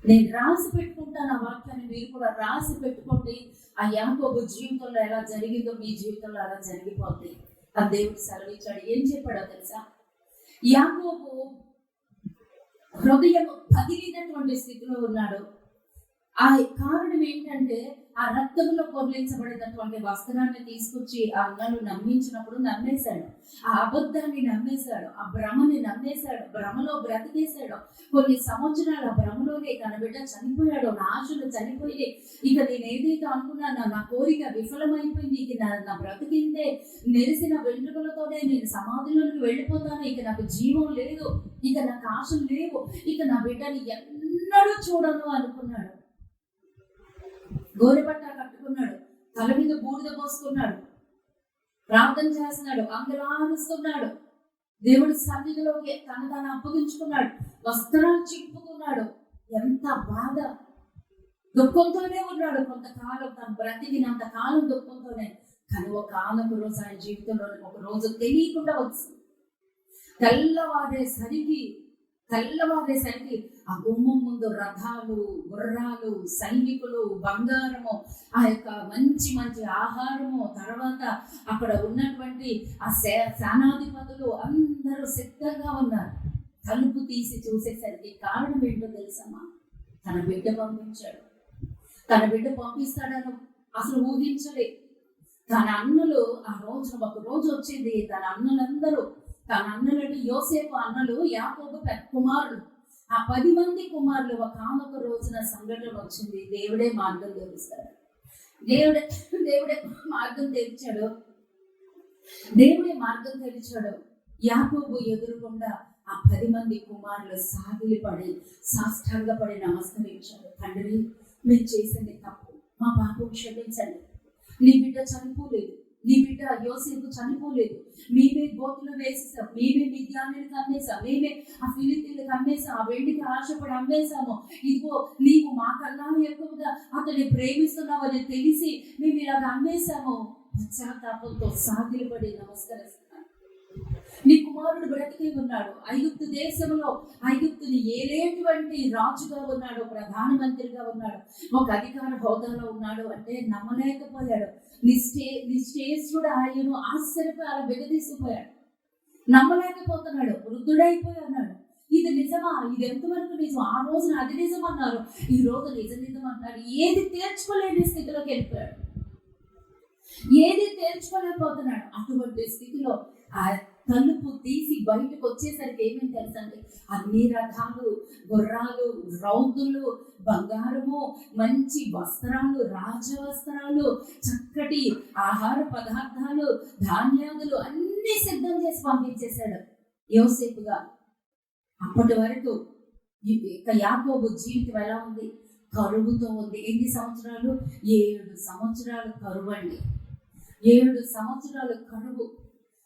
నేను రాసి పెట్టుకుంటాను ఆ వాక్యాన్ని, మీరు కూడా రాసి పెట్టుకోండి. ఆ యాకోబు జీవితంలో ఎలా జరిగిందో మీ జీవితంలో అలా జరిగిపోద్ది ఆ దేవుడు సెలవిచ్చాడు. ఏం చెప్పాడో తెలుసా? యాకోబు హృదయం పగిలినటువంటి స్థితిలో ఉన్నాడు. ఆ కారణం ఏంటంటే ఆ రక్తంలో పొర్లించబడినటువంటి వస్త్రాన్ని తీసుకొచ్చి ఆ అన్నలు నమ్మించినప్పుడు నమ్మేశాడు. ఆ అబద్ధాన్ని నమ్మేశాడు, ఆ భ్రమని నమ్మేశాడు, భ్రమలో బ్రతికేశాడు. కొన్ని సంవత్సరాలు ఆ భ్రమలోనే తన బిడ్డ చనిపోయాడు, నా ఆశలు చనిపోయి ఇక నేను ఏదైతే అనుకున్నానో నా కోరిక విఫలమైపోయింది, ఇక నా బ్రతికిందే, నెరిసిన వెంట్రుకలతోనే నేను సమాధిలోకి వెళ్ళిపోతాను, ఇక నాకు జీవం లేదు, ఇక నాకు ఆశలు లేవు, ఇక నా బిడ్డని ఎన్నడూ చూడను అనుకున్నాడు. గోరెపట్ట కట్టుకున్నాడు, తల మీద బూడిద పోసుకున్నాడు, ప్రార్థన చేస్తున్నాడు, అంగలారుస్తున్నాడు, దేవుడి సన్నిధిలోకి తను అప్పగించుకున్నాడు, వస్త్రాలు చింపుకున్నాడు. ఎంత బాధ! దుఃఖంతోనే ఉన్నాడు కొంతకాలం, తను బ్రతికినంత కాలం దుఃఖంతోనే. కానీ ఒక ఆనకు రోజు ఆయన జీవితంలో ఒక రోజు తెలియకుండా వచ్చింది. తెల్లవారేసరికి ఆ గుమ్మం ముందు రథాలు, గుర్రాలు, సైనికులు, బంగారము, ఆ యొక్క మంచి మంచి ఆహారము, తర్వాత అక్కడ ఉన్నటువంటి ఆ సేనాధిపతులు అందరూ సిద్ధంగా ఉన్నారు. తలుపు తీసి చూసేసరికి కారణం ఏంటో తెలుసమ్మా? తన బిడ్డ పంపించాడు. తన బిడ్డ పంపిస్తాడని అసలు ఊహించలే. తన అన్నలు ఆ రోజున ఒక రోజు వచ్చింది, తన అన్నలందరూ, తన అన్నలంటే యోసేపు అన్నలు, యాకోబు పెద్ద కుమారులు, ఆ 10 మంది కుమారులు ఒకానొక రోజున సంఘటన వచ్చింది. దేవుడే మార్గం తెరుస్తాడు. దేవుడే మార్గం తెరిచాడు. దేవుడే మార్గం తెరిచాడు. యాకోబు ఎదురుకుండా ఆ 10 మంది కుమారులు సాగిలిపడి సాష్టాంగపడి నమస్కరించాడు. తండ్రి, మేము చేసింది తప్పు, మా పాపం క్షమించండి. నీ బిడ్డ చనిపోలేదు, నీ బిడ్డ యోసేపు చనిపోలేదు, మేమే గోతులు వేసేసాం, మేమే మిద్యానులకు అమ్మేసాం, మేమే ఆ ఫిలిస్తీయులకు అమ్మేసాం, ఆ వెండికి ఆశపడి అమ్మేశాము. ఇదిగో నీవు మాకన్నా ఎక్కువగా అతన్ని ప్రేమిస్తున్నావని తెలిసి మేము ఇలాగ అమ్మేశాము. పశ్చాత్తాపంతో సాగిలపడి నమస్కరిస్తున్నాను. నీ కుమారుడు బ్రతికి ఉన్నాడు, ఐగుప్తు దేశంలో ఐగుప్తుని ఏలేటువంటి రాజుగా ఉన్నాడు, ప్రధానమంత్రిగా ఉన్నాడు, ఒక అధికార హోదాలో ఉన్నాడు అంటే నమ్మలేకపోయాడు. నిశ్చేష్టుడు ఆయను ఆశ్చర్యపోయి అలా బెగదీసిపోయాడు. నమ్మలేకపోతున్నాడు, వృద్ధుడైపోయి అన్నాడు. ఇది నిజమా? ఇది ఎంతవరకు నిజం? ఆ రోజున అది నిజం అన్నారు, ఈ రోజు నిజం అన్నారు. ఏది తేల్చుకోలేని స్థితిలోకి వెళ్ళిపోయాడు, ఏది తేల్చుకోలేకపోతున్నాడు. అటువంటి స్థితిలో ఆ తలుపు తీసి బయటకు వచ్చేసరికి ఏమేమి తెలుసండి? అన్ని రథాలు, గుర్రాలు, రౌతులు, బంగారము, మంచి వస్త్రాలు, రాజవస్త్రాలు, చక్కటి ఆహార పదార్థాలు, ధాన్యాదులు అన్ని సిద్ధం చేసి పంపించేశాడు యోసేపుగా. అప్పటి వరకు యాకోబు జీవితం ఎలా ఉంది? కరువుతో ఉంది. ఎన్ని సంవత్సరాలు? 7 సంవత్సరాలు కరువు అండి. 7 సంవత్సరాలు కరువు.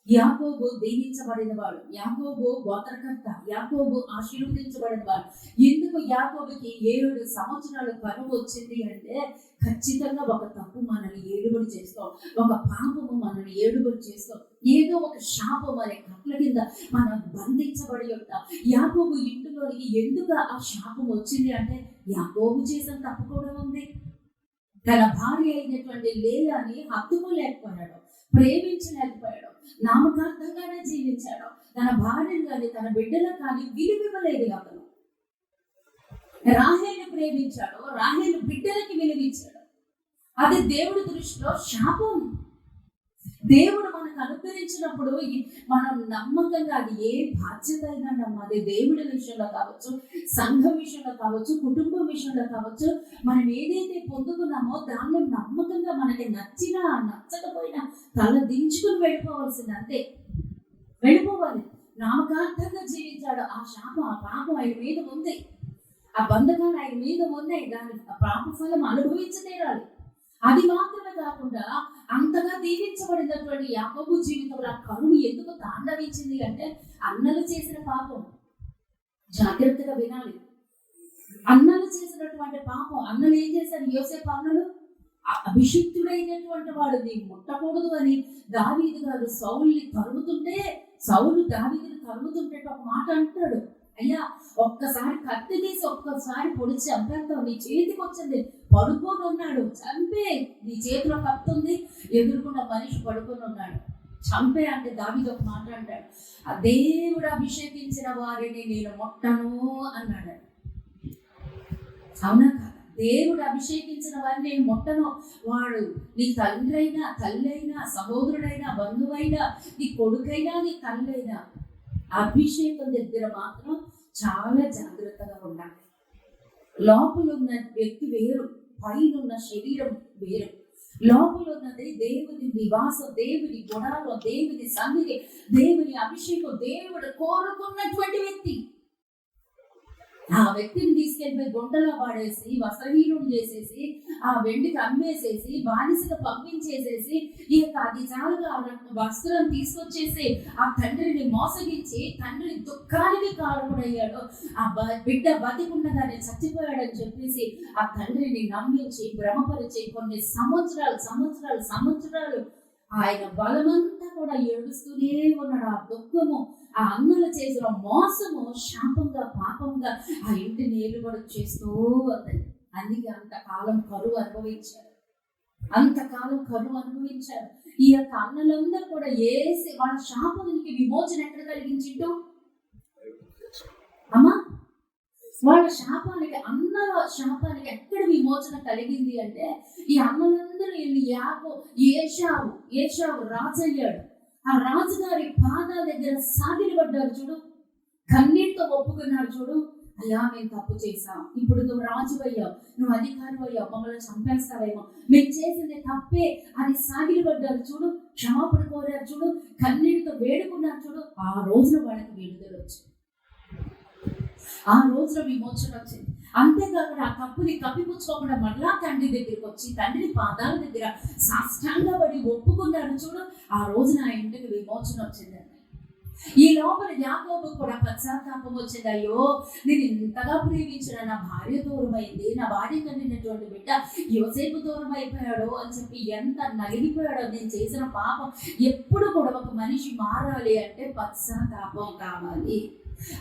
యాకోబు దీవించబడినవాడు, యాకోబు గోత్రకర్త, యాకోబు ఆశీర్వదించబడినవాడు. ఎందుకు యాకోబుకి 7 సంవత్సరాలు కరువు వచ్చింది అంటే, ఖచ్చితంగా ఒక తప్పు మనల్ని ఏడుబడి చేస్తాం, ఒక పాపము మనల్ని ఏడుబడి చేస్తాం, ఏదో ఒక శాపం అనే కట్ల కింద మనం బంధించబడి ఉంటాం. యాకోబు ఇంటిలోనికి ఎందుకు ఆ శాపం వచ్చింది అంటే, యాకోబు చేసిన తప్పు కూడా ఉంది. తన భార్య అయినటువంటి లేయాని హత్తుకోలేకపోయాడు, ప్రేమించలేకపోయాడు, నామకార్థంగానే జీవించాడు. తన భార్యను కానీ తన బిడ్డలకు కానీ విలువివ్వలేదు. అతను రాహేలు ప్రేమించాడు, రాహేలు బిడ్డలకి విలువించాడు. అది దేవుడి దృష్టిలో శాపం. దేవుడు మనకు అనుగ్రహించినప్పుడు మనం నమ్మకంగా, అది ఏ బాధ్యత అయినా నమ్మాలి. దేవుడి విషయంలో కావచ్చు, సంఘం విషయంలో కావచ్చు, కుటుంబం విషయంలో కావచ్చు, మనం ఏదైతే పొందుకున్నామో దాన్ని నమ్మకంగా మనకి నచ్చినా నచ్చకపోయినా తల దించుకుని వెళ్ళిపోవాల్సింది, అంతే. వెళ్ళిపోవాలి. నామకార్థంగా జీవించాడు. ఆ శాపం, ఆ పాపం ఆయన మీద ఉంది, ఆ బంధకాలు ఆయన మీద ఉన్నాయి. దాని పాప ఫలం అనుభవించతేరాలి. అది మాత్రమే కాకుండా అంతగా దీవించబడినటువంటి యాకోబు జీవితంలో ఆ కరువు ఎందుకు తాండవించింది అంటే, అన్నలు చేసిన పాపం. జాగ్రత్తగా వినాలి. అన్నలు చేసినటువంటి పాపం. అన్నలు ఏం చేశారు? యోసేపు అన్నలు, అభిషిక్తుడైనటువంటి వాడు నీ ముట్టకూడదు అని దావీదు గారు సౌలుని తరుముతుంటే, సౌలు దావీదుని తరుముతుంటే ఒక మాట అంటాడు, అయ్యా ఒక్కసారి కత్తి తీసి ఒక్కసారి పొడి చంపేస్తావు, నీ చేతికి వచ్చింది, పడుకొని ఉన్నాడు, చంపే, నీ చేతిలో కత్తి ఉంది, ఎదుర్కొన్న మనిషి పడుకొని ఉన్నాడు, చంపే అంటే దావీదు ఒక మాట అంటాడు, ఆ దేవుడు అభిషేకించిన వారిని నేను ముట్టను అన్నాడు. అవునా కాదా? దేవుడు అభిషేకించిన వారిని నేను ముట్టను. వాడు నీ తండ్రి అయినా, తల్లి అయినా, సహోదరుడైనా, బంధువైనా, నీ కొడుకైనా, నీ తల్లైనా, అభిషేకం దగ్గర మాత్రం చాలా జాగ్రత్తగా ఉండాలి. లోపల ఉన్న వ్యక్తి వేరు, పైన ఉన్న శరీరం వేరు. లోపల ఉన్నది దేవుని నివాసం, దేవుని గుణాలు, దేవుని సన్నిధి, దేవుని అభిషేకం, దేవుడు కోరుకున్నటువంటి వ్యక్తి. ఆ వ్యక్తిని తీసుకెళ్ళిపోయి గుంటలో పాడేసి, వస్త్రహీనుడు చేసేసి, ఆ వెండికి అమ్మేసేసి, బానిసగా పంపించేసేసి, ఇక అది చాలుగా వస్త్రం తీసుకొచ్చేసి ఆ తండ్రిని మోసగించి తండ్రి దుఃఖానికి కారణమయ్యాడు. ఆ బిడ్డ బతికుండగానే చచ్చిపోయాడని చెప్పేసి ఆ తండ్రిని నమ్మించి భ్రమపరిచి కొన్ని సంవత్సరాలు ఆయన బలమంతా కూడా ఏడుస్తూనే ఉన్నాడు. ఆ దుఃఖము, ఆ అన్నల చేసిన మోసము శాపంగా, పాపంగా ఆ ఇంటిని ఏలుబడి చేస్తూ ఉంది. అందుకే అంతకాలం కరువు అనుభవించారు. ఈ యొక్క అన్నలందరూ కూడా ఏసి వాళ్ళ శాపానికి విమోచన ఎక్కడ కలిగించిండు అమ్మా? వాళ్ళ శాపానికి, అన్నల శాపానికి ఎక్కడ విమోచన కలిగింది అంటే, ఈ అన్నలందరూ వెళ్ళి ఏషావు రాజయ్యాడు. ఆ రాజుగారి పాదాల దగ్గర సాగిలపడ్డారు చూడు, కన్నీటితో ఒప్పుకున్నారు చూడు, అయ్యా మేము తప్పు చేశాం, ఇప్పుడు నువ్వు రాజు అయ్యావు, నువ్వు అధికారి అయ్యావు, మమ్మల్ని చంపేస్తావేమో, మేము చేసింది తప్పే అని సాగిలపడ్డారు చూడు, క్షమాపణ కోరారు చూడు, కన్నీటితో వేడుకున్నారు చూడు. ఆ రోజున వాళ్ళకి విడుదల వచ్చింది, ఆ రోజున విమోచన వచ్చింది. అంతేకాకుండా ఆ తప్పుని కప్పిపుచ్చుకోకుండా మళ్ళా తండ్రి దగ్గరికి వచ్చి తండ్రి పాదాల దగ్గర సాష్టాంగపడి ఒప్పుకున్నాడు చూడు, ఆ రోజున ఆ ఇంటికి విమోచన వచ్చిందండి. ఈ లోపల యాకోబు కూడా పశ్చాత్తాపం వచ్చింది. అయ్యో, నేను ఇంతగా ప్రేమించిన నా భార్య దూరం అయింది, నా భార్య కండినటువంటి బిడ్డ యోసేపు దూరం అయిపోయాడు అని చెప్పి ఎంత నలిగిపోయాడో. నేను చేసిన పాపం. ఎప్పుడు కూడా ఒక మనిషి మారాలి అంటే పశ్చాత్తాపం కావాలి.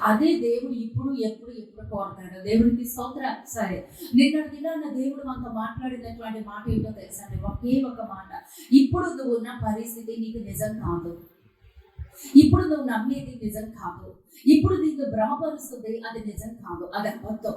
అదే దేవుడు ఇప్పుడు ఎప్పుడు కోరుతాడు. దేవుడికి స్తోత్రం. సరే, నిన్నటి దినాన దేవుడు మనతో మాట్లాడినటువంటి మాట ఏంటో తెలుసా? ఒకే ఒక మాట, ఇప్పుడు నువ్వు ఉన్న పరిస్థితి నీకు నిజం కాదు, ఇప్పుడు నువ్వు నమ్మేది నిజం కాదు, ఇప్పుడు నీకు భ్రమపరుస్తుంది అది నిజం కాదు, అది అబద్ధం.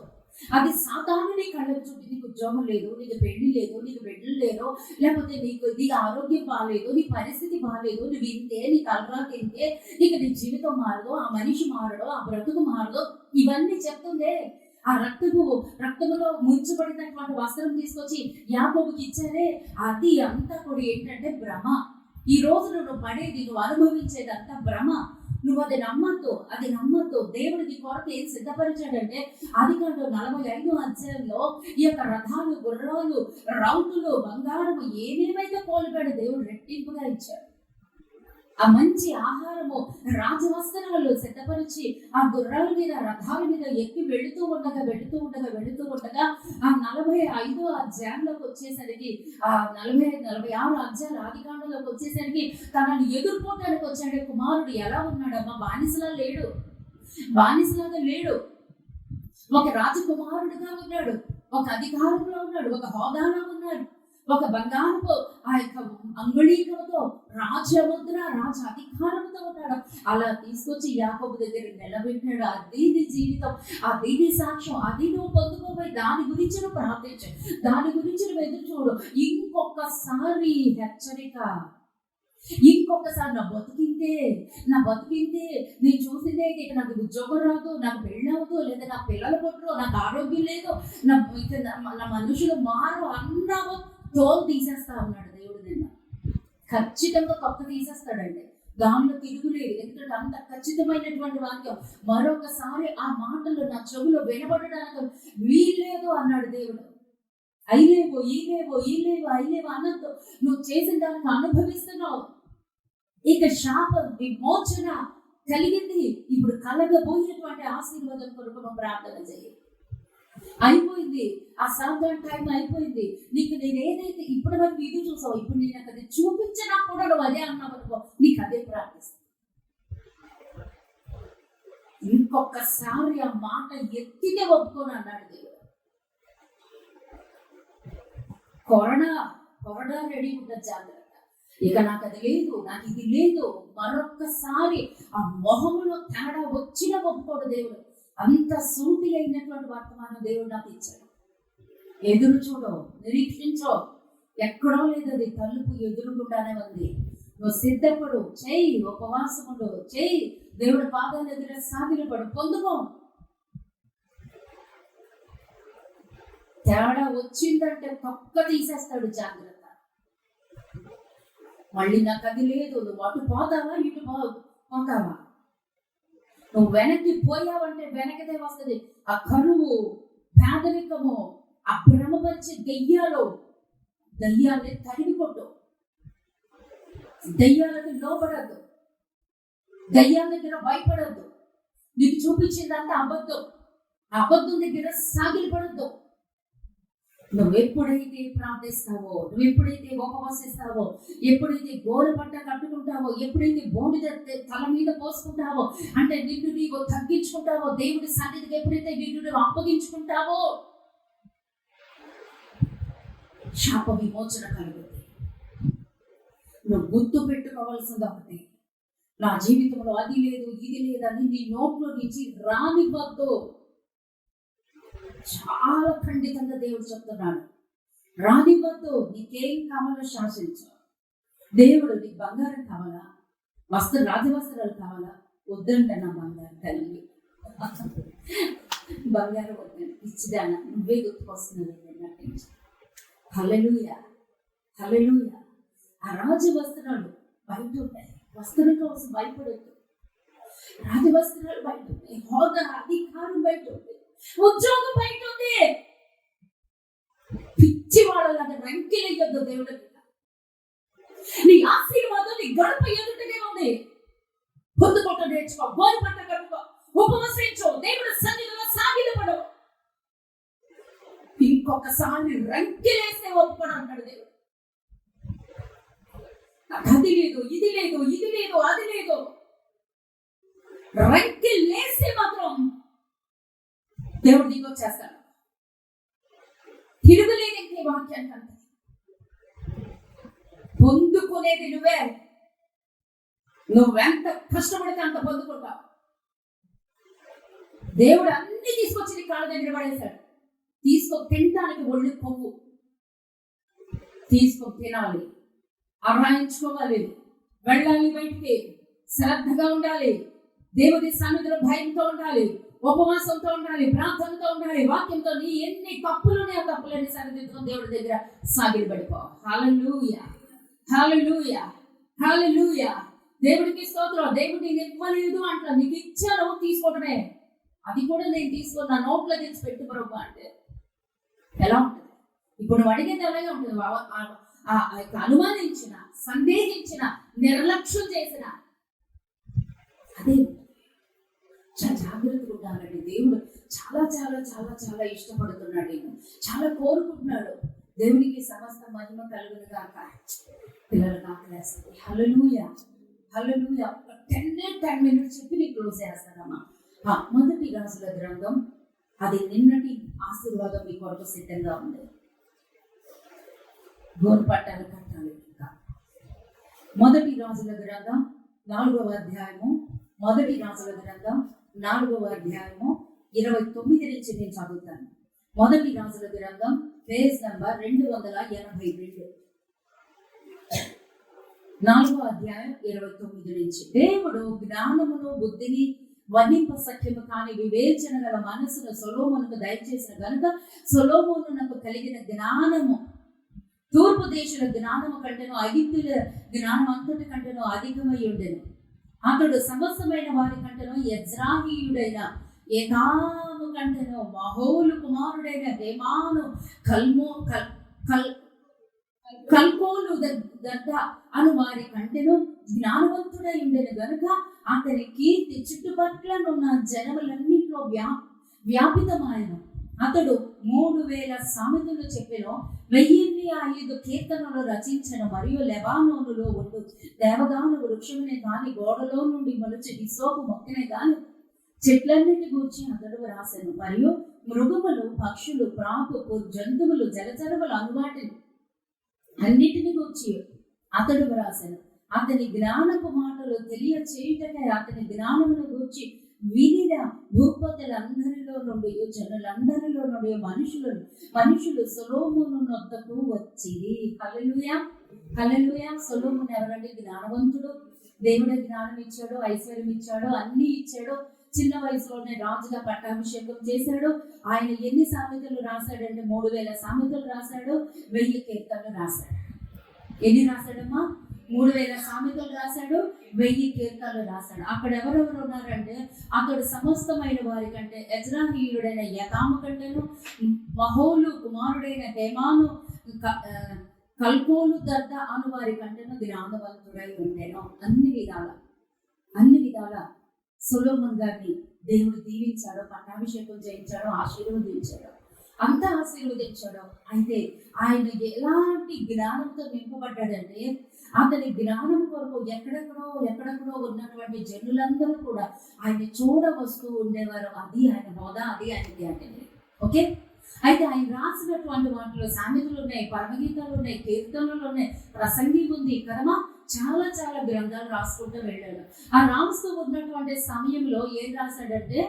అది సాధారణ కళ్ళకు చూపి నీకు ఉద్యోగం లేదు, నీకు పెళ్లి లేదు, నీకు బిడ్డలు లేదు, లేకపోతే నీకు ఆరోగ్యం బాగాలేదు, నీ పరిస్థితి బాగాలేదు, నువ్వు ఇంతే, నీ తలరా తింటే నీకు నీ జీవితం మారదు, ఆ మనిషి మారడు, ఆ బ్రతుకు మారదు, ఇవన్నీ చెప్తుందే. ఆ రక్తములో ముంచబడినటువంటి వస్త్రం తీసుకొచ్చి యాకోబుకి ఇచ్చారే, అది అంతా కూడా ఏంటంటే భ్రమ. ఈ రోజు నువ్వు పడేది, నువ్వు అనుభవించేది అంతా భ్రమ. నువ్వు అది నమ్మద్దు. దేవుడు నీ కొరకు ఏం సిద్ధపరిచాడంటే, ఆదికాండం 45వ అధ్యాయంలో ఈ యొక్క రథాలు, గుర్రాలు, రౌతులు, బంగారము ఏమేమైతే కోల్పోయాడు దేవుడు రెట్టింపుగా ఇచ్చాడు. ఆ మంచి ఆహారము, రాజవస్త్రాలు సిద్ధపరిచి ఆ గుర్రాల మీద, రథాల మీద ఎక్కి వెళుతూ ఉండగా ఆ 45వ అధ్యాయంలోకి వచ్చేసరికి, ఆ 46 అధ్యాయాలు ఆదికాండంలోకి వచ్చేసరికి తనని ఎదుర్కోవడానికి వచ్చాడు కుమారుడు. ఎలా ఉన్నాడమ్మా? బానిసలాగా లేడు, ఒక రాజకుమారుడుగా ఉన్నాడు, ఒక అధికారంలో ఉన్నాడు, ఒక హోదాలో ఉన్నాడు, ఒక బంగారపు ఆ యొక్క అంగుళీకంతో రాజముద్ర, రాజ అధికారంతో ఉన్నాడు. అలా తీసుకొచ్చి యాకోబు దగ్గర నిలబెట్టాడు. అది నీ జీవితం, అది నీ సాక్ష్యం, అది నువ్వు పొందుకోపోయి దాని గురించి నువ్వు ప్రార్థించు, దాని గురించి నువ్వు ఎదురు చూడు. ఇంకొకసారి హెచ్చరిక, ఇంకొకసారి నా బతికిందే నేను చూసిందే, ఇక నాకు ఉద్యోగం రాదు, నాకు పెళ్ళి అవ్వదు, లేదా నా పిల్లలు పుట్టరు, నాకు ఆరోగ్యం లేదు, నా మనుషులు మారు అన్నావు, తోలు తీసేస్తా ఉన్నాడు దేవుడు. నిన్న ఖచ్చితంగా తొక్క తీసేస్తాడండి, దానిలో తిరుగులేదు. ఎందుకంటే అంత ఖచ్చితమైనటువంటి వాక్యం. మరొకసారి ఆ మాటలు నా చెవులో వినబడడానికి వీల్లేదు అన్నాడు దేవుడు. అయిలేవో అన్నట్టు నువ్వు చేసిన దానికి అనుభవిస్తున్నావు. ఇక శాప విమోచన కలిగింది. ఇప్పుడు కలగబోయేటువంటి ఆశీర్వాదం కొరకు నువ్వు ప్రార్థన చేయి. అయిపోయింది, ఆ సాధారణ టైం అయిపోయింది. నీకు నేను ఏదైతే ఇప్పటి వరకు ఇది చూసావు, ఇప్పుడు నేను అది చూపించినా కూడా నువ్వు అదే అన్నావు అనుకో, నీకు అదే ప్రార్థిస్తా. ఇంకొకసారి ఆ మాట ఎత్తితే ఒప్పుకొని అన్నాడు దేవుడు. కొరడా రెడీ ఉంటుంది, జాగ్రత్త. ఇక నాకు అది లేదు, నాకు ఇది లేదు, మరొక్కసారి ఆ మొహంలో తేడా వచ్చిన ఒప్పుకోడు దేవుడు. అంత సూటి అయినటువంటి వర్తమానం దేవుడు నాకు ఇచ్చాడు. ఎదురు చూడో, నిరీక్షించో, ఎక్కడో లేదు, అది తలుపు ఎదురుగుండానే ఉంది. నువ్వు సిద్ధపడు, చేయి, ఉపవాసముడు చేయి, దేవుడి పాదాల దగ్గర సాగిలపడు, పొందుకో. తేడా వచ్చిందంటే తొక్క తీసేస్తాడు, జాగ్రత్త. మళ్ళీ నాకు అది లేదు, నువ్వు అటు పోతావా ఇటు పోతావా, నువ్వు వెనక్కి పోయావంటే వెనకదే వస్తుంది. ఆ కరువు, పేదరికము, ఆ భ్రమపరిచే దయ్యాల్ని తరిమి కొట్టు. దయ్యాలకు లోపడద్దు, దయ్యాల దగ్గర భయపడద్దు. నీకు చూపించిందంతా అబద్ధం, ఆ అబద్ధం దగ్గర సాగిలపడద్దు. నువ్వెప్పుడైతే ప్రార్థిస్తావో, నువ్వెప్పుడైతే ఉపవాసిస్తావో, ఎప్పుడైతే గోరు పట్ట కట్టుకుంటావో, ఎప్పుడైతే బోడిద తల మీద పోసుకుంటావో, అంటే నిన్ను నీవు తగ్గించుకుంటావో, దేవుడి సన్నిధికి ఎప్పుడైతే నిన్ను నువ్వు అప్పగించుకుంటావో, శాప విమోచన కలుగుతుంది. నువ్వు గుర్తు పెట్టుకోవాల్సింది ఒకటి, నా జీవితంలో అది లేదు ఇది లేదని నీ నోట్లో నుంచి రానివ్వద్దు. చాలా ఖండితంగా దేవుడు చెప్తున్నాడు, రానివ్వద్దు. నీకేం కావాలో శాసించు. దేవుడు నీకు బంగారం కావాలా, రాజవస్త్రాలు కావాలా, వద్దంట నా బంగారం కలిగి, బంగారం వద్దండి, ఇచ్చిదానా, నువ్వే గుర్తుకొస్తున్నది నటించు. హల్లెలూయా, హల్లెలూయా. ఆ రాజవస్త్రాలు బయట ఉంటాయి, వస్త్రం కోసం భయపడద్దు. రాజవస్త్రాలు బయట ఉంటాయి, హోదా అధికారం బయట ఉంది, ఉద్యోగం బయట ఉంది. పిచ్చి వాళ్ళలాగా రంకెలేయొద్దు దేవుడి మీద. నీ ఆశీర్వాదం నీ గడప ఎదుటనే ఉంది. పొందుకొట్ట నేర్చుకో, గోరు పట్ట కట్టుకో, ఉపవసించు, దేవుడి సన్నిధిలో సాగిలపడు. ఇంకొకసారి రంకెలేస్తే ఒప్పుకోడు అంటాడు దేవుడు. నాకు అది లేదు ఇది లేదు ఇది లేదు అది లేదు, రంకెలేస్తే మాత్రం దేవుడు నీకు వచ్చేస్తాడు. తిరుగులేదు ఇంకే వాక్యానికి అంత. పొందుకునేది నువ్వెంత కష్టపడితే అంత పొందుకుంటావు. దేవుడు అన్ని తీసుకొచ్చి నీ కాళ్ళ దగ్గర పడేశాడు. తినడానికి ఒళ్ళు కొవ్వు, తినాలి, అరాయించుకోవాలి, వెళ్ళాలి బయటికి, శ్రద్ధగా ఉండాలి, దేవుడి సన్నిధిలో భయంతో ఉండాలి, ఉపవాసంతో ఉండాలి, ప్రార్థనతో ఉండాలి, వాక్యంతో. నీ ఎన్ని తప్పులునే ఆ తప్పులని సరిదిద్దుకొని దేవుడి దగ్గర సాగిలపడిపో. హల్లెలూయా, హల్లెలూయా, హల్లెలూయా. దేవుడికి స్తోత్రం. దేవుడు నేను ఇవ్వలేదు అంట, నీకు ఇచ్చాను, తీసుకోవడమే. అది కూడా నేను తీసుకొని నా నోట్లో తెచ్చి పెట్టు ప్రభు అంటే ఎలా ఉంటుంది? ఇప్పుడు నువ్వు అడిగేది అలాగే ఉంటుంది. అనుమానించిన, సందేహించిన, నిర్లక్ష్యం చేసిన, అదే చాలా జాగ్రత్తగా ఉండాలండి. దేవుడు చాలా చాలా చాలా చాలా ఇష్టపడుతున్నాడు, నేను చాలా కోరుకుంటున్నాడు. దేవునికి సమస్త మహిమ కలుగును గాక. పిల్లలకు ఆకలేస్తుంది. హల్లెలూయా, హల్లెలూయా. 10 minutes చెప్పి నీకు క్లోజ్ చేస్తానమ్మా. మొదటి రాజుల గ్రంథం, అది నిన్నటి ఆశీర్వాదం మీ కొరకు సిద్ధంగా ఉంది. గోరు పట్టాలు కట్టాలి. ఇంకా మొదటి రాజుల గ్రంథం 4వ అధ్యాయము, మొదటి రాజుల గ్రంథం 4వ అధ్యాయము 29 నుంచి నేను చదువుతాను. మొదటి రాజుల గ్రంథం పేజ్ నంబర్ 282, 4వ అధ్యాయం 29 నుంచి. దేవుడు జ్ఞానమును బుద్ధిని వర్ణింప సఖ్యము కాని వివేచన గల మనసును సొలొమోనుకు దయచేసిన గనుక సొలొమోనునకు కలిగిన జ్ఞానము తూర్పు దేశుల జ్ఞానము కంటేనో ఐగుప్తుల జ్ఞానం అంతటి కంటేనో అధికమై ఉండెను. అతడు సమస్తమైన వారి కంటేనో యజ్రాహీయుడైన ఏతాము కంటేనో మహోలు కుమారుడైన హేమాను కల్కోలు దద్ద అను వారి కంటేనో జ్ఞానవంతుడై ఉండెను గనుక అతని కీర్తి చుట్టుపక్కలనున్న జనములన్నింటిలో వ్యాపితమాయను. అతడు 3000 సామెతలు చెప్పెను, 1005 కీర్తనలు రచించెను. మరియు లెబానోనులో ఉండు దేవదాను వృక్షమునే గాని, గోడలో నుండి మొలిచి హిసోపు మొక్కనే గాని, చెట్లన్నిటి గూర్చి అతడు వ్రాసెను. మరియు మృగములు, పక్షులు, ప్రాకు, జంతువులు, జలచరములు అనువాటిని అన్నిటిని గూర్చి అతడు వ్రాసెను. అతని జ్ఞానపు మాటలు తెలియచేయుటకై అతని జ్ఞానమును గూర్చి వినిన భూపతులందరిలో నుండి, జనులందరిలో నుండి మనుషులు సొలొమోను వద్దకు వచ్చిరి. హల్లెలూయా, హల్లెలూయా. సొలొమోను ఎవరండి? జ్ఞానవంతుడు. దేవుడే జ్ఞానం ఇచ్చాడు, ఐశ్వర్యం ఇచ్చాడు, అన్ని ఇచ్చాడు. చిన్న వయసులోనే రాజుగా పట్టాభిషేకం చేశాడు. ఆయన ఎన్ని సామెతలు రాశాడంటే 3000 సామెతలు రాశాడు, 1000 కీర్తనలు రాశాడు. ఎన్ని రాశాడమ్మా? 3000 సామెతలు రాశాడు, 1000 కీర్తనలు రాశాడు. అక్కడ ఎవరెవరు ఉన్నారంటే, అతడు సమస్తమైన వారి కంటే ఎజ్రాహీయుడైన యతాము కంటేను, మహోలు కుమారుడైన హేమాను, కల్కోలు దర్ద అను వారి కంటేను జ్ఞానవంతుడై ఉండేను. అన్ని విధాల సొలొమోను గారిని దేవుడు దీవించాడు, పట్టాభిషేకం చేయించాడు, ఆశీర్వదించాడు, అంతా ఆశీర్వదించాడు. అయితే ఆయన ఎలాంటి జ్ఞానంతో నింపబడ్డాడంటే, అతని జ్ఞానం కొరకు ఎక్కడెక్కడో ఉన్నటువంటి జనులందరూ కూడా ఆయన చూడ వస్తూ ఉండేవారు. అది ఆయన హోదా, అది ఆయన జ్ఞానం. ఓకే. అయితే ఆయన రాసినటువంటి వాటిలో సామెతలు ఉన్నాయి, పరమగీతాలు ఉన్నాయి, కీర్తనలు ఉన్నాయి, ప్రసంగి ఉంది కదమా. చాలా చాలా గ్రంథాలు రాసుకుంటూ వెళ్ళాడు. ఆ రాస్తూ ఉన్నటువంటి సమయంలో ఏం రాశాడంటే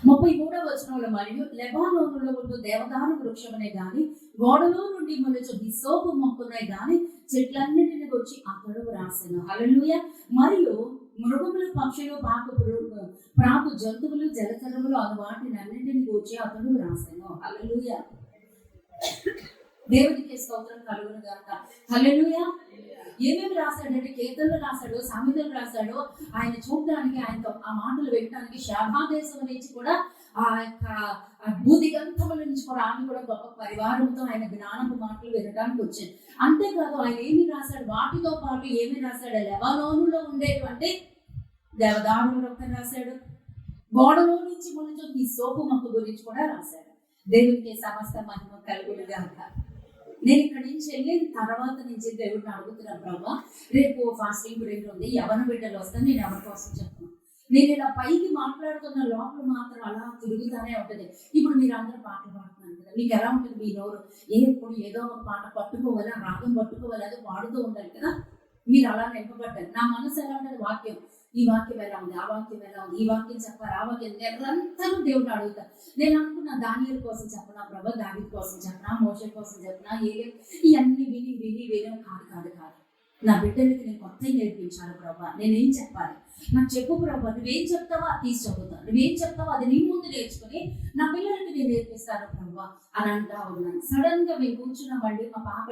33వ వచనంలో, మరియు లెబానోనులో ఉండు దేవదారు వృక్షమనే గాని, గోడలో నుండి మొలచు హిస్సోపు మొక్కనే గాని, చెట్లన్నిటిని వచ్చి అతడు వ్రాసెను. హల్లెలూయా. మరియు మృగములు, పక్షులు, ప్రాకు, జంతువులు, జలచరములు అను వాటిని అన్నింటిని గూర్చి అతడు వ్రాసెను. హల్లెలూయా. దేవునికి స్తోత్రం కలుగును గాక. హల్లెలూయా. ఏమేమి రాశాడంటే, కీర్తనలు రాశాడు, సామెతలు రాశాడు. ఆయన చూడడానికి, ఆయనతో ఆ మాటలు వినడానికి శాభాదేశం నుంచి కూడా, ఆ యొక్క భూదిగంతముల నుంచి కూడా ఆమె కూడా గొప్ప పరివారంతో ఆయన జ్ఞానపు మాటలు వినడానికి వచ్చింది. అంతేకాదు ఆయన ఏమి రాశాడు, వాటితో పాటు ఏమి రాశాడు, లెబానోనులో ఉండేటువంటి దేవదారుల మొక్క రాశాడు, గోడలో నుంచి మొలిచే హిస్సోపు మొక్క గురించి కూడా రాశాడు. దేవునికి సమస్త మహిమ కలుగును గాక. నేను ఇక్కడి నుంచి వెళ్ళిన తర్వాత నుంచి దేవుడిని అడుగుతున్నాను, ప్రభా రేపు ఫాస్టింగ్ పీరియడ్ ఉంది, యవన బిడ్డలు వస్తాను, నేను ఎవరి కోసం చెప్పను. నేను ఇలా పైకి మాట్లాడుతున్న లోపల మాత్రం అలా తిరుగుతానే ఉంటుంది. ఇప్పుడు మీరు అందరూ పాటలు పాడుతున్నారు కదా, మీకు ఎలా ఉంటుంది మీ నోరు? ఎప్పుడు ఏదో ఒక పాట పట్టుకోవాలి, రాగం పట్టుకోవాలి, అది పాడుతూ ఉండాలి కదా. మీరు అలా నింపబడ్డారు. నా మనసు ఎలా ఉంటుంది? వాక్యం, ఈ వాక్యం ఎలా ఉంది, ఆ వాక్యం ఎలా ఉంది, ఈ వాక్యం చెప్పారు, ఆ వాక్యం నిరంతరం దేవుడు అడుగుతారు. నేను అనుకున్నా దానియేలు కోసం చెప్పనా ప్రభా, దావీదు కోసం చెప్పనా, మోషే కోసం చెప్పనా, ఇవన్నీ విని కాదు. నా బిడ్డలకి నేను కొత్త నేర్పించాలి ప్రభా. నేనేం చెప్పాలి? నాకు చెప్పు ప్రభా. నువ్వేం చెప్తావో అది తీసి చదువుతాను, నువ్వేం చెప్తావో అది నీ ముందు నేర్చుకుని నా పిల్లలకి నేను నేర్పిస్తాను ప్రభా అని అంటా ఉన్నాను. సడన్ గా మేము కూర్చున్నామండి, మా పాప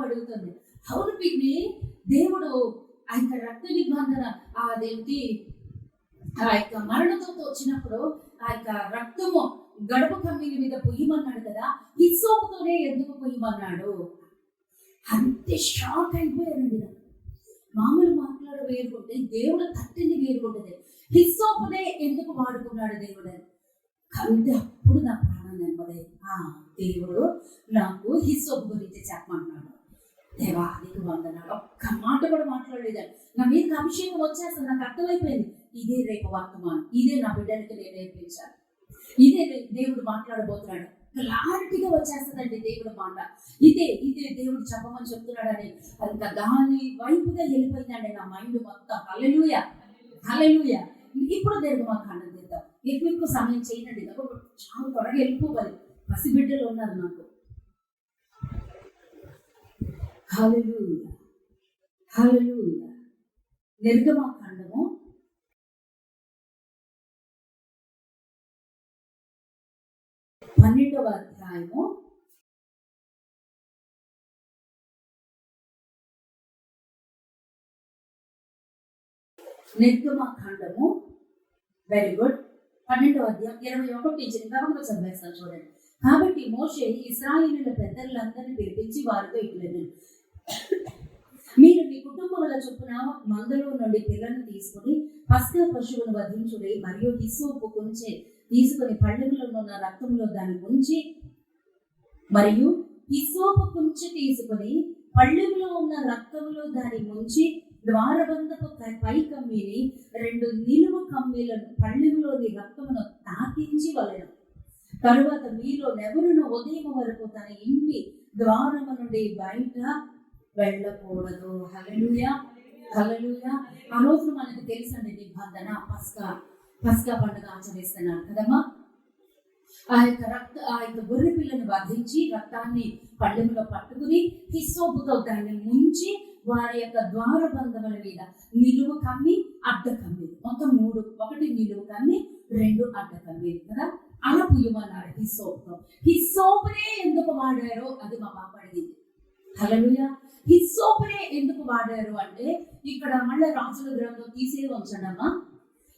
అడుగుతుంది, అవును పిన్ని, దేవుడు ఆ యొక్క రక్త నిబంధన అదేంటి ఆ యొక్క మరణంతో వచ్చినప్పుడు ఆ యొక్క రక్తము గడప కమ్మిల మీద పొయ్యమన్నాడు కదా, హిస్సోపుతోనే ఎందుకు పొయ్యమన్నాడు? అంతే షాక్ అయిపోయానండి. మామూలు మాట్లాడు వేరుకుంటే, దేవుడు తట్టింది వేరుకుంటుంది. హిస్సోపునే ఎందుకు వాడుకున్నాడు దేవుడు అంటే, అప్పుడు నా ప్రాణం నెమ్మది. దేవుడు నాకు హిస్సోపు గురించి చెప్పమన్నాడు. దేవానికి వందనాలు. ఒక్క మాట కూడా మాట్లాడలేదండి. నా మీద అభిషేకం వచ్చేస్తుంది, నాకు అర్థమైపోయింది. ఇదే రేపు వర్తమానం, ఇదే నా బిడ్డలకి నేను నేర్పించాను, ఇదే దేవుడు మాట్లాడబోతున్నాడు. క్లారిటీగా వచ్చేస్తుందండి దేవుడు మాట. ఇదే దేవుడు చెప్పమని చెప్తున్నాడని ఇంకా దాని వైపుగా వెళ్ళిపోయిందండి నా మైండ్ మొత్తం. హల్లెలూయా, హల్లెలూయా. ఇప్పుడు దేవుడు మాకు ఆనందిద్దాం. ఎక్కువ సమయం చేయనండి, చాలా త్వరగా వెళ్ళిపోవాలి. పసిబిడ్డలు ఉన్నారు నాకు. హల్లెలూయా, హల్లెలూయా. నిర్గమకాండము 12వ అధ్యాయము 12వ అధ్యాయం 21 నుంచి ఇంకా చదివేస్తాను చూడండి. కాబట్టి మోషే ఇశ్రాయేలీయుల పెద్దలందరినీ పిలిపించి వారితో ఇట్లనెను, మీరు మీ కుటుంబముల చొప్పున మందలో నుండి పిల్లను తీసుకుని పస్కా పశువును వధించుడి, మరియు హిస్సోపు కొంచె తీసుకుని పళ్ళెములో ఉన్న రక్తంలో దాన్ని ఉంచి, మరియు హిస్సోపు కొంచె తీసుకుని పళ్ళెములో ఉన్న రక్తంలో దాన్ని ముంచి ద్వారబంధపు పై కమ్మీని 2 నిలువు కమ్మీలను పళ్ళెంలోని రక్తమును తాకించి వలెను. తరువాత మీలో ఎవరును ఉదయం వరకు తన ఇంటి ద్వారము నుండి బయట వెళ్ళకూడదు. హల్లెలూయా, హల్లెలూయా. ఆ రోజు మనకు తెలుసండి నిబంధన, పస్కా పండుగ ఆచరిస్తున్నాను కదమ్మా. ఆ యొక్క గొర్రె పిల్లను వధించి రక్తాన్ని పళ్ళెములో పట్టుకుని హిస్సోపుతో దాన్ని ముంచి వారి యొక్క ద్వారబంధముల మీద నిలువు కమ్మి అడ్డ కమ్మి, మొత్తం 3, 1 నిలువు కమ్మి 2 అడ్డ కమ్మి కదా, అలా పుయ్యమన్నాడు హిస్సోపుతో. హిస్సోపునే ఎందుకు వాడారో అది మా పాప అడిగింది. హల్లెలూయా. హిస్సోపునే ఎందుకు వాడారు అంటే ఇక్కడ మళ్ళీ రాజుల గ్రంథం తీసే ఉంచండమ్మా.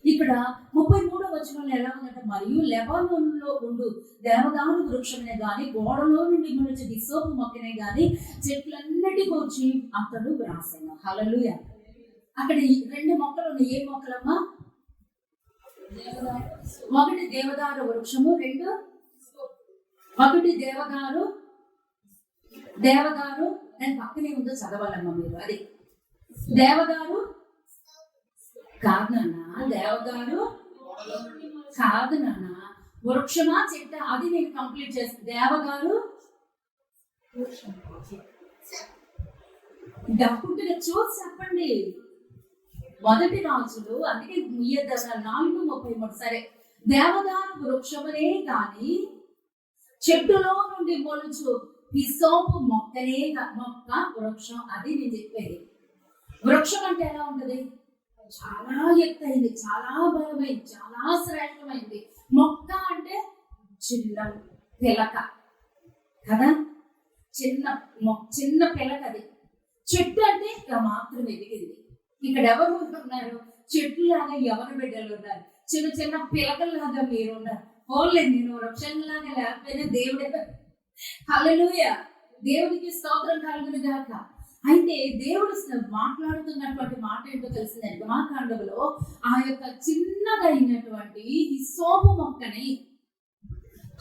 ఇక్కడ 33వ వచనంలో ఎలా ఉందంటే, మరియు లెబానోనులో ఉండు దేవదారు వృక్షమే గాని గోడలో నుండి మొలిచే హిస్సోపు మొక్కనే గాని చెట్లన్నిటి గురించి అతడు వ్రాసాను. హల్లెలూయా. అక్కడ 2 మొక్కలు ఉన్నాయి. ఏ మొక్కలమ్మా? 1 దేవదారు వృక్షము, 2 దేవదారు నేను పక్కనే ఉందో చదవాలమ్మా మీరు. అది దేవదారు కాదు నాన్న, దేవదారు కాదు నాన్న, వృక్షమా చెట్ట, అది నేను కంప్లీట్ చేస్తాను. దేవదారు డబ్బుంటే చూసి చెప్పండి. 1 రాజులు, అందుకే 4:33. సరే, దేవదారు వృక్షమనే కానీ చెట్టులో నుండి మొలుచు హిస్సోపు మొక్కనే మొక్క వృక్షం, అది నేను చెప్పేది. వృక్షం అంటే ఎలా ఉంటది? చాలా ఎత్తైంది, చాలా బలమైంది, చాలా శ్రేష్టమైంది. మొక్క అంటే చిన్న పిలక కదా, చిన్న పిలక. అది చెట్టు అంటే మాత్రం ఎదిగింది. ఇక్కడ ఎవరు ఉన్నారు? చెట్టులాగా ఎవరు బిడ్డలు ఉన్నారు? చిన్న చిన్న పిలకల్లాగా మీరు ఉన్నారు. ఓన్లే నేను వృక్షంలాగా లేకపోయినా దేవుడే. హల్లెలూయా, దేవునికి స్తోత్రం కలుగును గాక. అయితే దేవుడు మాట్లాడుతున్నటువంటి మాట ఏంటో తెలిసిందండి. గమాకాండములో ఆ యొక్క చిన్నదైనటువంటి హిస్సోపు మొక్కని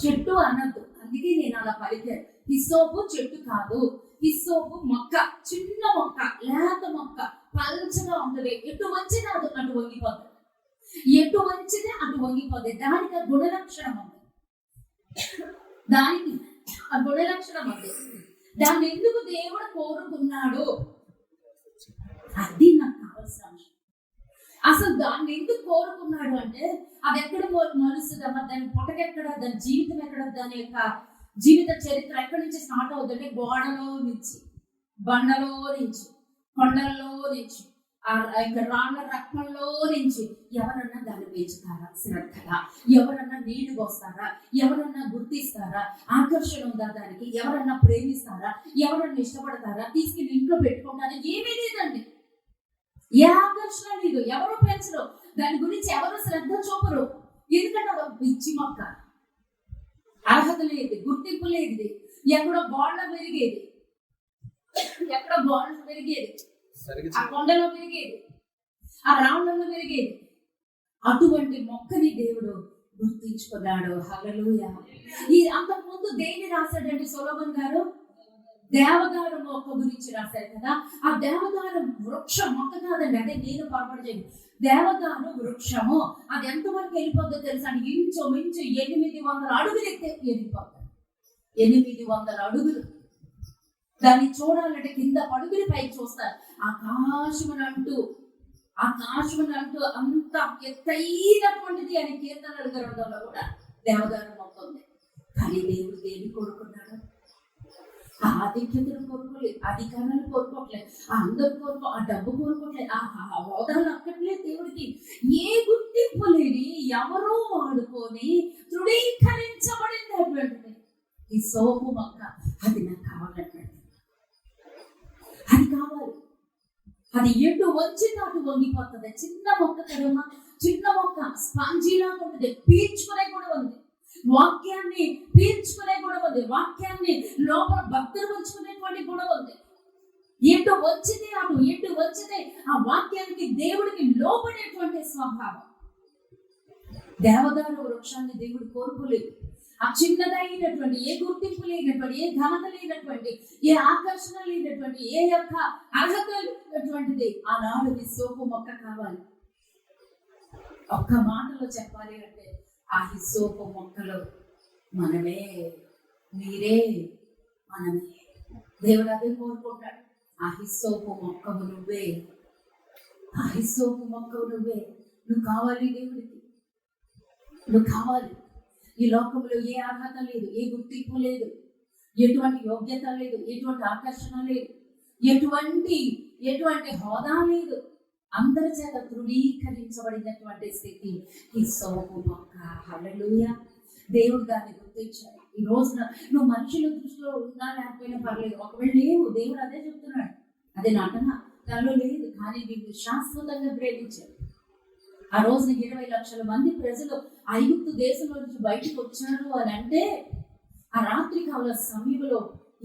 చెట్టు అనద్దు, అందుకే నేను అలా పలికాను. హిస్సోపు చెట్టు కాదు, హిస్సోపు మొక్క, చిన్న మొక్క, లేత మొక్క, పల్చగా ఉంటుంది. ఎటు వంచితే అటు వంగిపోతుంది, ఎటు వంచితే అటు వంగిపోతుంది. దానికి ఆ గుణలక్షణం ఉంది, దానికి ఆ గుణలక్షణం ఉంది. దాన్ని ఎందుకు దేవుడు కోరుకున్నాడు? అది నాకు కావాల్సిన అంశం. అసలు దాన్ని ఎందుకు కోరుకున్నాడు అంటే, అది ఎక్కడ మలుస్తుందమ్మా, దాని పొటకెక్కడ, దాని జీవితం ఎక్కడ, దాని యొక్క జీవిత చరిత్ర ఎక్కడి నుంచి స్టార్ట్ అవుతుందంటే గోడలో నుంచి, బండలో నుంచి, కొండల్లో నుంచి, ఆ రాళ్ళ రక్తంలో నుంచి. ఎవరన్నా దాన్ని పెంచుతారా శ్రద్ధగా? ఎవరన్నా నీళ్లు పోస్తారా? ఎవరన్నా గుర్తిస్తారా? ఆకర్షణ ఉందా దానికి? ఎవరన్నా ప్రేమిస్తారా? ఎవరన్నా ఇష్టపడతారా? తీసుకెళ్ళి ఇంట్లో పెట్టుకుంటారా? ఏమీ లేదండి, ఏ ఆకర్షణ లేదు, ఎవరు పెంచరు, దాని గురించి ఎవరు శ్రద్ధ చూపరు. ఎందుకంటే ఒక పిచ్చి మొక్క, అర్హత లేదు, గుర్తింపు లేదు. ఎక్కడో గోళ్ళ పెరిగేది, ఆ కొండలో పెరిగేది, ఆ రాళ్ళలో పెరిగేది. అటువంటి మొక్కని దేవుడు గుర్తించుకున్నాడు. హల్లెలూయా. ఈ అంతకుముందు దేన్ని రాశాడండి సొలొమోన్ గారు? దేవదారు మొక్క గురించి రాశారు కదా. ఆ దేవదారు వృక్షం మొక్క కాదండి, అదే నేను పొరపాటు చేయండి. దేవదారు వృక్షము అది ఎంతవరకు వెళ్ళిపోద్దో తెలుసా? ఇంచుమించు 800 అడుగులు ఎత్తే వెళ్ళిపోతుంది. 800 అడుగులు. దాన్ని చూడాలంటే కింద అడుగులు పైకి చూస్తారు. ఆకాశమునంటూ అంత ఎత్తైనటువంటిది అని కీర్తనల గ్రంథంలో కూడా దేవదారు మొక్క ఉంది. కానీ దేవుడు దేన్ని కోరుకున్నాడు? ఆధిక్యతను కోరుకోలేదు, అధికారాలు కోరుకోవట్లేదు, అందరు ఆ డబ్బు కోరుకోవట్లేదు, ఆ హోదాలు అక్కట్లేదు. దేవుడికి ఏ గుర్తింపు లేని ఎవరో వాడుకొని తృణీకరించబడింది అటువంటిది ఈ సోపు మొక్క. అది నాకు కావాలంటాడు, అది కావాలి. అది ఎటు వచ్చింది అటు వంగిపోతుంది. చిన్న మొక్క కదమ్మా, చిన్న మొక్క స్పాంజీలా ఉంటుంది, పీల్చుకునే కూడా ఉంది, వాక్యాన్ని పీల్చుకునే కూడా ఉంది, వాక్యాన్ని లోపల భద్రపరుచుకునేటువంటి కూడా ఉంది. ఎటు వచ్చితే ఆ వాక్యానికి దేవుడికి లోపడేటువంటి స్వభావం. దేవదారు వృక్షాన్ని దేవుడు కోరుకోలేదు. ఆ చిన్నదైనటువంటి, ఏ గుర్తింపు లేనటువంటి, ఏ ఘనత లేనటువంటి, ఏ ఆకర్షణ లేనటువంటి, ఏ యొక్క అర్హత లేనటువంటిది ఆనాడు హిస్సోపు మొక్క కావాలి. ఒక్క మాటలో చెప్పాలి అంటే ఆ హిస్సోపు మొక్కలు మనమే, మీరే, మనమే. దేవుడు అదే కోరుకుంటాడు. ఆ హిస్సోపు మొక్కవు నువ్వే, ఆ హిస్సోపు మొక్కవు నువ్వే. నువ్వు కావాలి దేవుడికి, నువ్వు కావాలి. ఈ లోకంలో ఏ అర్హత లేదు, ఏ గుర్తింపు లేదు, ఎటువంటి యోగ్యత లేదు, ఎటువంటి ఆకర్షణ లేదు, ఎటువంటి హోదా లేదు. అందరి చేత ధృవీకరించబడినటువంటి స్థితి ఈ సోపు మొక్క. హల్లెలూయా. దేవుడు దాన్ని గుర్తించాడు. ఈ రోజున నువ్వు మనుషుల దృష్టిలో ఉన్నా లేకపోయినా పర్లేదు, ఒకవేళ లేవు, దేవుడు అదే చెప్తున్నాడు. అదే నటన, దానిలో లేదు, కానీ నీకు శాశ్వతంగా ప్రేమించాడు. ఆ రోజున 20 లక్షల మంది ప్రజలు ఐగుప్తు దేశంలో నుంచి బయటకు వచ్చారు అని అంటే ఆ రాత్రి కాల సమయంలో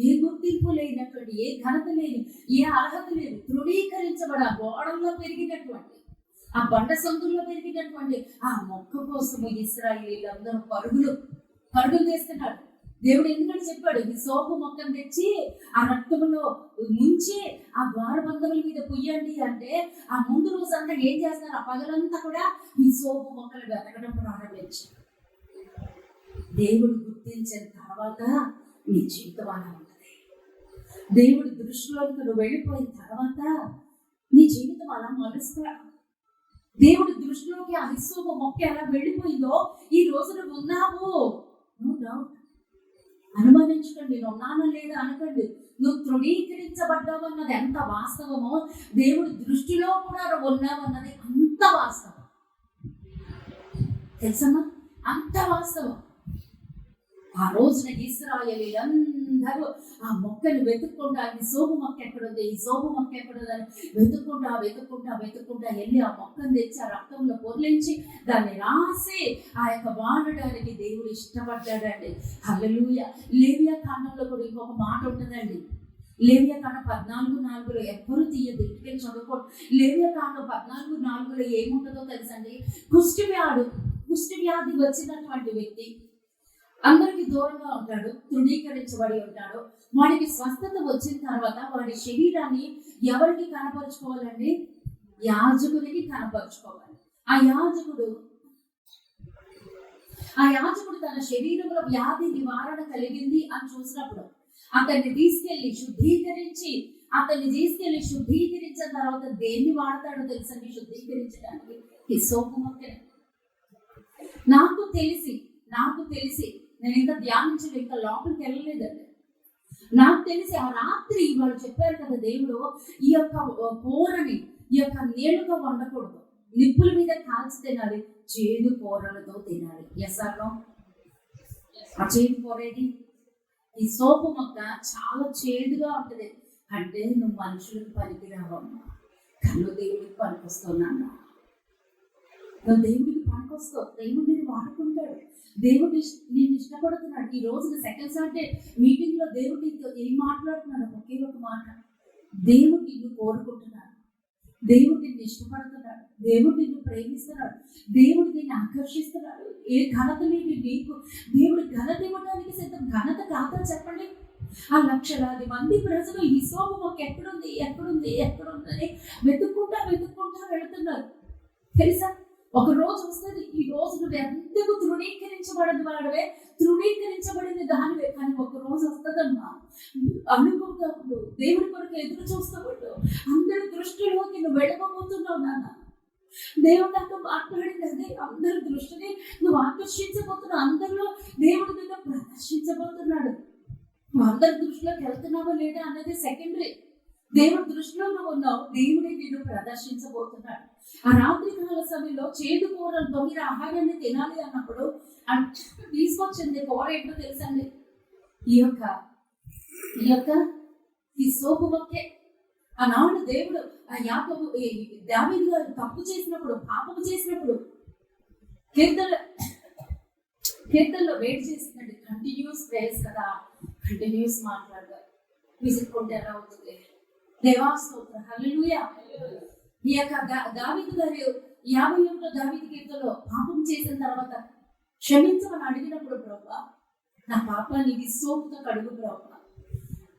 ఏ గుర్తింపు లేనటువంటి, ఏ ఘనత లేని, ఏ అర్హత లేదు, ధృవీకరించబడి ఆ గోడల్లో పెరిగినటువంటి, ఆ బండ సందుల్లో పెరిగినటువంటి ఆ మొక్క కోసము ఇశ్రాయేలీయులందరూ పరుగులు చేస్తున్నారు. దేవుడు ఎందుకని చెప్పాడు, ఈ సోపు మొక్కను తెచ్చి ఆ రక్తంలో ముంచి ఆ ద్వారబంధముల మీద పొయ్యండి అంటే ఆ ముందు రోజు అంతా ఏం చేస్తారు, ఆ పగలంతా కూడా ఈ సోపు మొక్కలు వెతకడం ప్రారంభించారు. దేవుడు గుర్తించిన తర్వాత నీ జీవితం అలా ఉంటుంది. దేవుడి దృష్టిలోకి నువ్వు వెళ్ళిపోయిన తర్వాత నీ జీవితం అలా మలుస్తాడు. దేవుడి దృష్టిలోకి ఆ హిస్సోపు మొక్క ఎలా వెళ్ళిపోయిందో ఈ రోజు నువ్వు ఉన్నావు. నో డౌట్, అనుమానించకండి, నేను ఉన్నానా లేదా అనకండి. నువ్వు ధృవీకరించబడ్డావన్నది ఎంత వాస్తవమో దేవుడి దృష్టిలో కూడా ఉన్నావన్నది అంత వాస్తవం. తెలుసమ్మా, అంత వాస్తవం. ఆ రోజున ఇశ్రాయేలీయులందరూ ఆ మొక్కను వెతుక్కుంటా, ఈ సోపు మొక్క ఎక్కడుంది, ఈ సోపు మొక్క ఎక్కడుంది అని వెతుక్కుంటా వెళ్ళి ఆ మొక్కను తెచ్చి ఆ రక్తంలో పొర్లించి దాన్ని రాసి ఆ యొక్క వాడడానికి దేవుడు ఇష్టపడ్డాడండి. హల్లెలూయా. లేవియా కాండంలో కూడా ఇంకొక మాట ఉంటుందండి. లేవియా కాండం 14:4 ఎవ్వరూ తీయదు, ఇంటికి చదువుకోండి. లేవియా కాండం 14:4 ఏముంటుందో తెలుసండి. కుష్టి వ్యాధి వచ్చినటువంటి వ్యక్తి అందరికి దూరంగా ఉంటాడు, తృణీకరించబడి ఉంటాడు. వాడికి స్వస్థత వచ్చిన తర్వాత వాడి శరీరాన్ని ఎవరికి కనపరుచుకోవాలండి? యాజకుడికి కనపరుచుకోవాలి. ఆ యాజకుడు తన శరీరంలో వ్యాధి నివారణ కలిగింది అని చూసినప్పుడు అతన్ని తీసుకెళ్లి శుద్ధీకరించిన తర్వాత దేన్ని వాడతాడో తెలుసండి శుద్ధీకరించడానికి? ఈ సోపు మొక్కనే. నాకు తెలిసి నేను ఇంకా ధ్యానించలేదు, ఇంకా లోపలికి వెళ్ళలేదండి. నాకు తెలిసి ఆ రాత్రి వాళ్ళు చెప్పారు కదా, దేవుడు ఈ యొక్క కూరని ఈ యొక్క నీళ్ళతో వండకూడదు, నిప్పుల మీద కాల్చి తినాలి, చేదు కూరలతో తినాలి. ఎస్ఆర్లో ఆ చేదు కూరేది ఈ సోపు మొక్క చాలా చేదుగా ఉంటుంది. అంటే నువ్వు మనుషులకు పనికిరావమ్మా, కళ్ళు దేవుడికి పనికొస్తున్నాను. నువ్వు దేవుడికి పనికొస్తావు, దేవుడు నేను వాడుకుంటాడు, దేవుడు నేను ఇష్టపడుతున్నాడు. ఈ రోజున సెకండ్ సాటర్డే మీటింగ్ లో దేవుడు నీతో ఏం మాట్లాడుతున్నాడు? ఒకే ఒక మాట, దేవుడు నిన్ను కోరుకుంటున్నాడు, దేవుడు నిన్ను ఇష్టపడుతున్నాడు, దేవుడు నిన్ను ప్రేమిస్తున్నాడు, దేవుడు నిన్ను ఆకర్షిస్తున్నాడు. ఏ ఘనత లేదు నీకు, దేవుడు ఘనత ఇవ్వడానికి సిద్ధం. ఘనత కాదా చెప్పండి? ఆ లక్షలాది మంది ప్రజలు ఈ సోపు మొక్క ఎక్కడుంది అని వెతుక్కుంటా వెళుతున్నారు. తెలుసా, ఒక రోజు వస్తుంది, ఈ రోజు నువ్వు ఎందుకు తృణీకరించబడిన దానివే, కానీ ఒక రోజు వస్తుందమ్మా, అనుకుంటా ఉండు, దేవుడి కొరకు ఎదురు చూస్తూ ఉండు. అందరి దృష్టిలోకి నువ్వు వెళ్ళకపోతున్నావు నాన్న. దేవుడు నాతో మాట్లాడింది అదే, అందరి దృష్టిని నువ్వు ఆకర్షించబోతున్నావు, అందరిలో దేవుడు నిన్ను ప్రదర్శించబోతున్నాడు. నువ్వు అందరి దృష్టిలోకి వెళ్తున్నావా లేదా అన్నది సెకండరీ. దేవుడి దృష్టిలో నువ్వు ఉన్నావు, దేవుడే నిన్ను ప్రదర్శించబోతున్నాడు. ఆ రాత్రి కాల సమయంలో చేదు కూరలతో మీరు ఆహారాన్ని తినాలి అన్నప్పుడు తీసుకొచ్చింది కూర ఏంటో తెలుసండి? ఈ సోపు మొక్కే. ఆనాడు దేవుడు దావీదు గారు తప్పు చేసినప్పుడు, పాపము చేసినప్పుడు కీర్తనలో వెయిట్ చేస్తుందండి. కంటిన్యూస్ ప్రేయర్స్ కదా, కంటిన్యూస్ మాట్లాడతారు. విసుక్కుంటే ఎలా అవుతుంది? దేవాస్తోత్రం, హల్లెలూయా. ఈ యొక్క దావీదు గారు 51 దావీదు కీర్తనలో పాపం చేసిన తర్వాత క్షమించమని అడిగినప్పుడు, ప్రభువా నా పాపాన్ని హిస్సోపుతో కడుగు ప్రభువా.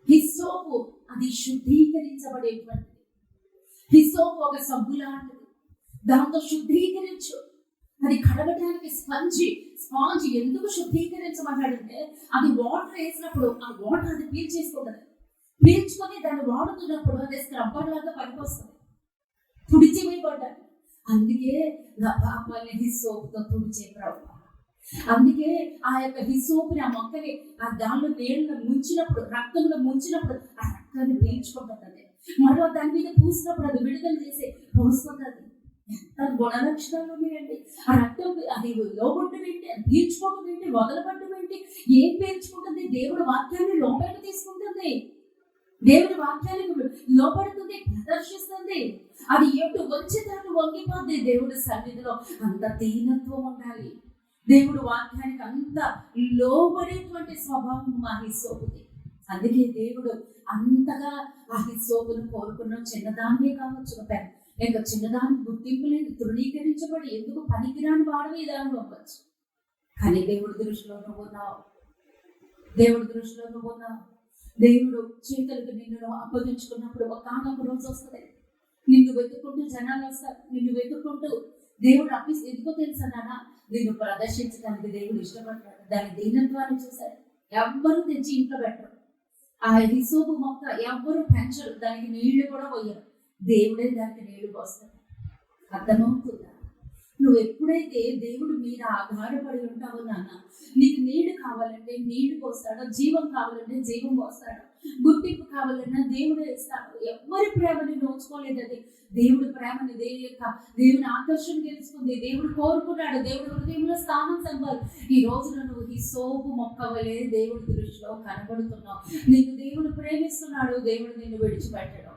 హిస్సోపు అది శుద్ధీకరించబడేటువంటిది. హిస్సోపు ఒక సబ్బు లాంటిది, దాంతో శుద్ధీకరించు. అది కడగడానికి స్పాంజ్ ఎందుకు శుద్ధీకరించమన్నాడంటే, అది వాటర్ వేసినప్పుడు ఆ వాటర్ అది పీల్చేసుకుంటుంది. పీల్చుకొని దాన్ని వాడుతున్నప్పుడు అది స్క్రబ్బర్ లాగా పనికొస్తుంది, తుడిచివేయబడ్డాడు. అందుకే నా పాపాన్ని హిస్సోపుతో తుడిచే ప్రభువా. అందుకే ఆ యొక్క హిస్సోపుని, ఆ మొక్కని ఆ దానిలో నీళ్ళను ముంచినప్పుడు, రక్తంలో ముంచినప్పుడు ఆ రక్తాన్ని పీల్చుకుంటుంది. మరో దాని మీద పూసినప్పుడు అది విడుదల చేసి పోస్తుంది. అది ఎంత గుణలక్షణాలు ఉన్నాయండి. ఆ రక్తం అది లోబడ్డం ఏంటి, అది పీల్చుకోవడం ఏంటి, వదలబడ్డం ఏంటి, ఏం పీల్చుకుంటుంది? దేవుడి వాక్యాన్ని లోపలికి తీసుకుంటుంది, దేవుడి వాక్యాన్ని లోపడుతుంది, ప్రదర్శిస్తుంది. అది ఎటు వచ్చేటట్టు వంగిపోద్ది. దేవుడి సన్నిధిలో అంత దీనత్వం ఉండాలి. దేవుడు వాక్యానికి అంత లోబడేటువంటి స్వభావం మా హిస్సోపుది. అందుకే దేవుడు అంతగా ఆ హిస్సోపును కోరుకున్న. చిన్నదాన్నే కావచ్చు, ఇంకా చిన్నదాన్ని గుర్తింపు లేదు, తృణీకరించబడి ఎందుకు పనికిరాని వాడవి దాన్ని అవ్వచ్చు. కానీ దేవుడి దృష్టిలో నువ్వు ఉన్నావు, దేవుడి దృష్టిలో నువ్వు ఉన్నావు. దేవుడు చేతులకు నిన్ను అప్పగించుకున్నప్పుడు ఒకనొక రోజు వస్తుంది, నిన్ను వెతుక్కుంటూ జనాలు వస్తారు, నిన్ను వెతుక్కుంటూ. దేవుడు ఎందుకో తెలుసా నాన్న, నిన్ను ప్రదర్శించడానికి దేవుడు ఇష్టపడతాడు. దాని దీనత్వాన్ని చూశాడు. ఎవ్వరూ తెచ్చి ఇంట్లో పెట్టరు. ఆ హిస్సోపు మొక్క ఎవ్వరూ పెంచరు, దానికి నీళ్లు కూడా పోయరు. దేవుడే దానికి నీళ్లు పోస్తాడు. అర్థమవుతుందా? నువ్వు ఎప్పుడైతే దేవుడు మీద ఆధారపడి ఉంటావో నాన్న, నీకు నీళ్లు కావాలంటే నీళ్లు పోస్తాడు, జీవం కావాలంటే జీవం పోస్తాడు, గుర్తింపు కావాలన్నా దేవుడే ఇస్తాడు. ఎవరి ప్రేమని నోచుకోలేదు. అది దేవుడి ప్రేమని, దేవుని ఆకర్షణ తెలుసుకుంది, దేవుడు కోరుకున్నాడు, దేవుడి హృదయంలో స్థానం సంపాలి. ఈ రోజున నువ్వు హిస్సోపు మొక్క వలె దేవుడి దృష్టిలో కనబడుతున్నావు. నిన్ను దేవుడు ప్రేమిస్తున్నాడు, దేవుడు నిన్ను విడిచిపెట్టాడు.